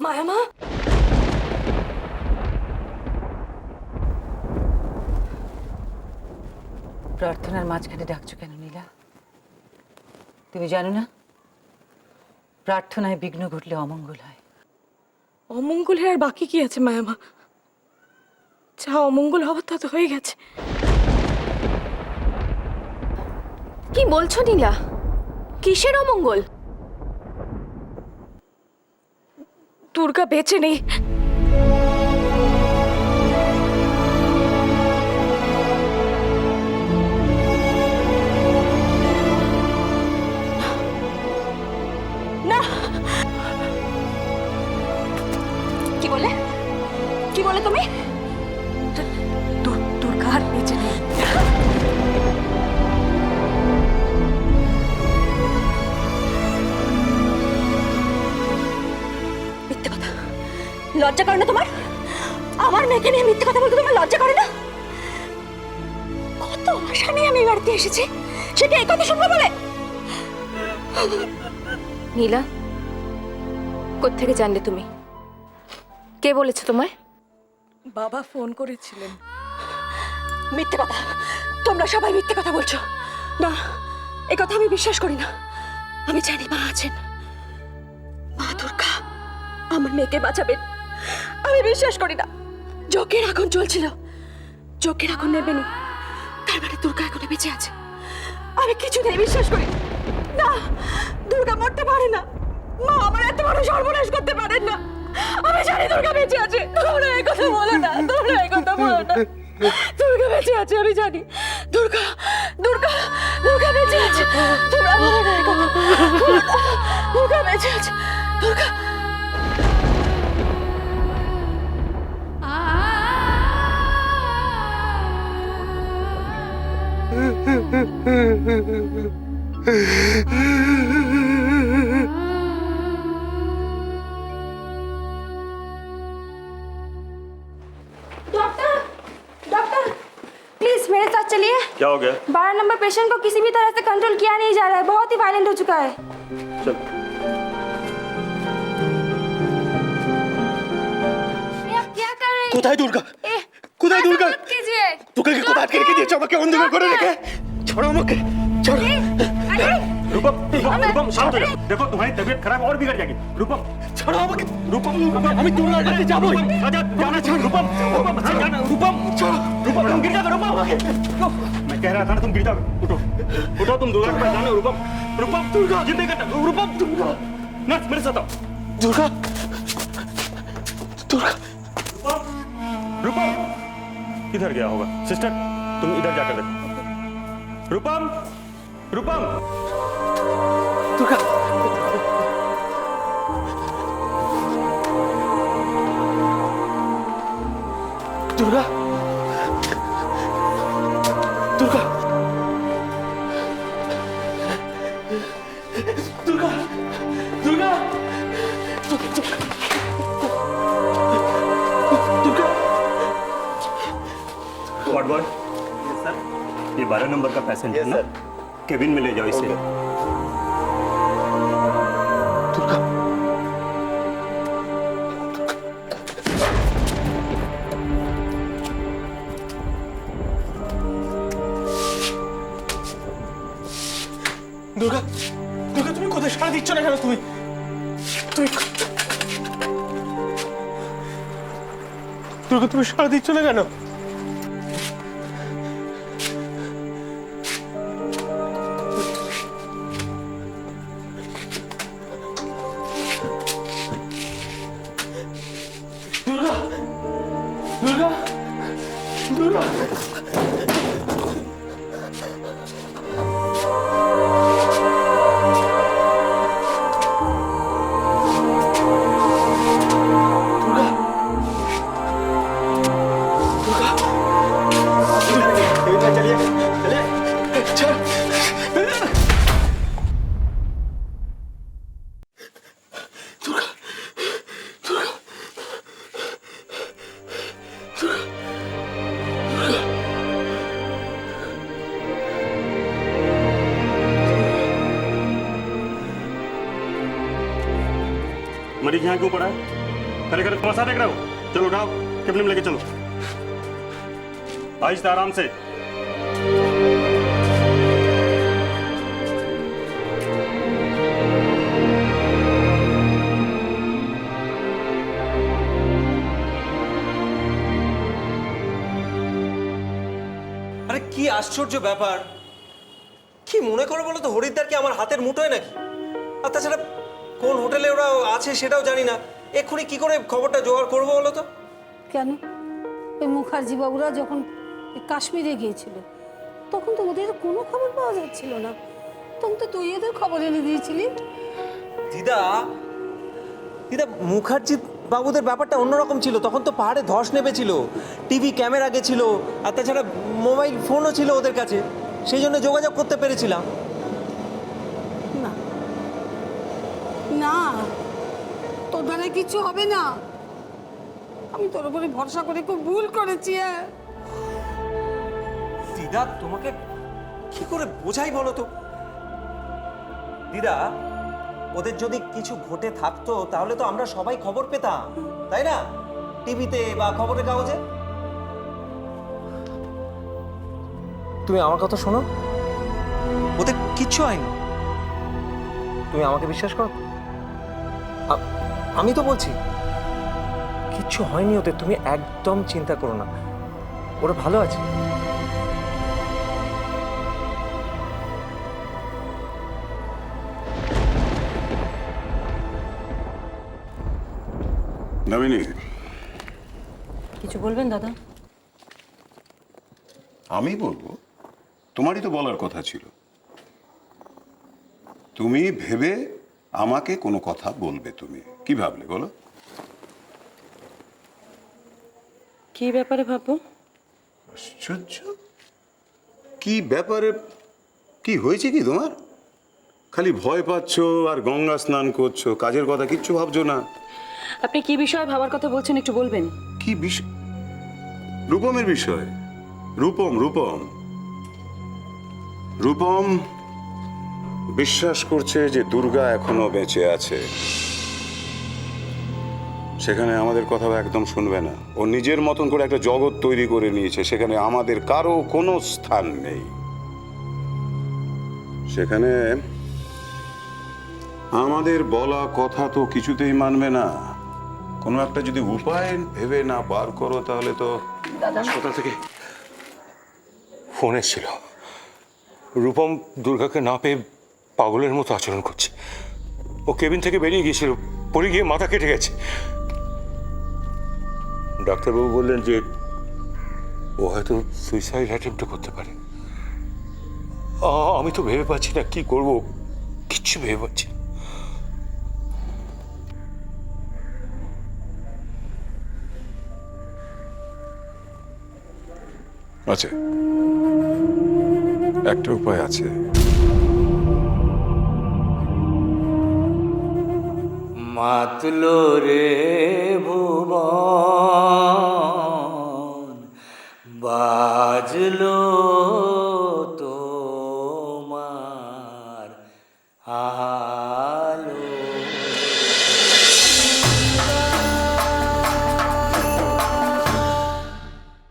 মায়া মা, প্রার্থনার মাঝখানে ডাকছো কেন নীলা? তুমি জানো না প্রার্থনায় বিঘ্ন ঘটলে অমঙ্গল হয়। অমঙ্গলের আর বাকি কি আছে মায়া মা? যা অমঙ্গল হবার তা তো হয়ে গেছে। কি বলছো নীলা? কিসের অমঙ্গল? দুর্গা বেঁচে নেই। না, কি বলে? কি বলে তুমি? দুর্গা আর বেঁচে নেই। মিথ্যে কথা। লজ্জা করে না তোমার? আমার মেয়েকে নিয়ে মিথ্যে কথা বলতে তোমার লজ্জা করে না? কত আশা নিয়ে আমি বাড়িতে এসেছি, সেটা এই কথা শুনবো বলে? নীলা, কোত্থেকে জানলে তুমি? কে বলেছে তোমায়? বাবা ফোন করেছিলেন। মিথ্যে কথা। তোমরা সবাই মিথ্যে কথা বলছো। না, এ কথা আমি বিশ্বাস করি না। আমি জানি মা আছেন, মা দুর্গা আমার মেয়েকে বাঁচাবেন। আমি বিশ্বাস করি না। যজ্ঞের আগুন চলছিল, যজ্ঞের আগুন নেবেনি, তার মানে দুর্গা এখনো বেঁচে আছে। আমি কিছুতেই বিশ্বাস করি না। দুর্গা মরতে পারে না। মা আমার এত বড় সর্বনাশ করতে পারেন না। আমি জানি দুর্গা বেঁচে আছে। তোমরা এই কথা বলো না, তোমরা এই কথা বলো না। দুর্গা বেঁচে আছে, আমি জানি। দুর্গা দুর্গা দুর্গা বেঁচে আছে। তোমরা বলো না এই কথা, বলো না। দুর্গা বেঁচে আছে। দুর্গা डॉक्टर डॉक्टर प्लीज मेरे साथ चलिए। क्या हो गया? 12 नंबर पेशेंट को किसी भी तरह से कंट्रोल किया नहीं जा रहा है, बहुत ही वायलेंट हो चुका है। चल। ये आप क्या कर रही हैं? কোথায় দুর্গা? ए, কোথায় ऐसा দুর্গা? मत कीजिए। তোকে কি কোথায় আটকে রেখে দিয়েছে? আমাকে অন্ধকার করে রেখে ছাড়ো আমাকে, ছাড়ো। अरे रूपम रूपम रूपम शांत हो जाओ। देखो तुम्हारी तबीयत खराब और बिगड़ जाएगी। रूपम ছাড়ো আমাকে। रूपम আমি দুর্গার কাছে যাবোই। जाना छोड़। रूपम रूपम हाँ, जाना रूपम छोड़ो। रूपम तुम गिर जाओगे। रूपम मैं कह रहा था ना तुम गिर जाओगे। उठो उठो, तुम दुर्गा के पास जाना। रूपम रूपम दुर्गा जिंदगी का रूपम दुर्गा नर्स मेरे साथ आओ। দুর্গা দুর্গা रूपम किधर गया होगा? सिस्टर तुम इधर जाकर देखो। Rupam Rupam Durga Durga Durga Durga Durga Durga ward boy sir, ये 12 नंबर का पेशेंट है ना, केबिन में ले जाओ इसे। দুর্গা দুর্গা দুর্গা তুমি কোথায়? সাড়া দিচ্ছ না কেন তুমি? তুমি দুর্গা তুমি সাড়া দিচ্ছ না কেন? দুর্গা দুর্গা দুর্গা चलिए चलिए। मरीज यहाँ क्यों पड़ा है? खड़े खड़े तमाशा देख रहे हो? चलो उठाओ, कैबिन में लेके चलो। आहिस्ता आराम से। আরে কি আশ্চর্য ব্যাপার! কি মনে করো বলো তো, হরিদ্বার কি আমার হাতের মুঠোয় নাকি? আর তাছাড়া কোন হোটেলে ওরা আছে সেটাও জানি না। এক্ষুনি কি করে খবরটা জোগাড় করবো বলো তো? কেন ওই মুখার্জি বাবুরা যখন কাশ্মীরে গিয়েছিল তখন তো ওদের কোনো খবর পাওয়া যাচ্ছিল না, তখন তো তুই ওদের খবর এনে দিয়েছিলি। দিদা দিদা মুখার্জি বাবুদের ব্যাপারটা অন্যরকম ছিল। তখন তো পাহাড়ে ধস নেমেছিল, টিভি ক্যামেরা গেছিল, আর তাছাড়া মোবাইল ফোনও ছিল ওদের কাছে, সেই জন্য যোগাযোগ করতে পেরেছিলাম। না না, তোর দ্বারা কিছু হবে না, আমি তোর উপরে ভরসা করে খুব ভুল করেছি। দিদা তোমাকে কি করে বোঝাই বলো তো? দিদা ওদের যদি কিছু ঘটে থাকতো তাহলে তো আমরা সবাই খবর পেতাম, তাই না? টিভিতে বা খবরের কাগজে। তুমি আমার কথা শোনো, ওদের কিচ্ছু হয়নি। তুমি আমাকে বিশ্বাস করো? আমি তো বলছি কিচ্ছু হয়নি ওদের, তুমি একদম চিন্তা করো না, ওরা ভালো আছে। নমিনী, কিছু বলবেন দাদা? আমি বলবো, তোমারই তো বলার কথা ছিল। তুমি ভেবে আমাকে কোনো কথা বলবে, তুমি কি ভাবলে বলো? কি ব্যাপারে ভাববো? আশ্চর্য, কি ব্যাপারে? কি হয়েছে কি তোমার? খালি ভয় পাচ্ছ আর গঙ্গা স্নান করছো, কাজের কথা কিচ্ছু ভাবছো না। আপনি কি বিষয়ে ভাবার কথা বলছেন একটু বলবেন? কি বিষয়? রূপমের বিষয়। রূপম রূপম রূপম বিশ্বাস করছে যে দুর্গা এখনো বেঁচে আছে। সেখানে আমাদের কথা একদম শুনবে না। ও নিজের মতন করে একটা জগৎ তৈরি করে নিয়েছে, সেখানে আমাদের কারো কোনো স্থান নেই। সেখানে আমাদের বলা কথা তো কিছুতেই মানবে না। কোনো একটা যদি উপায় ভেবে না বার করো তাহলে তো। হাসপাতাল থেকে ফোন এসেছিল, রূপম দুর্গাকে না পেয়ে পাগলের মতো আচরণ করছে। ও কেবিন থেকে বেরিয়ে গিয়েছিল, পড়ে গিয়ে মাথা কেটে গেছে। ডাক্তারবাবু বললেন যে ও হয়তো সুইসাইড অ্যাটেম্পট করতে পারে। আমি তো ভেবে পাচ্ছি না কি করব, কিচ্ছু ভেবে পাচ্ছি না। আচ্ছা, একটা উপায় আছে। মাতলো রে ভুবন, বাজলো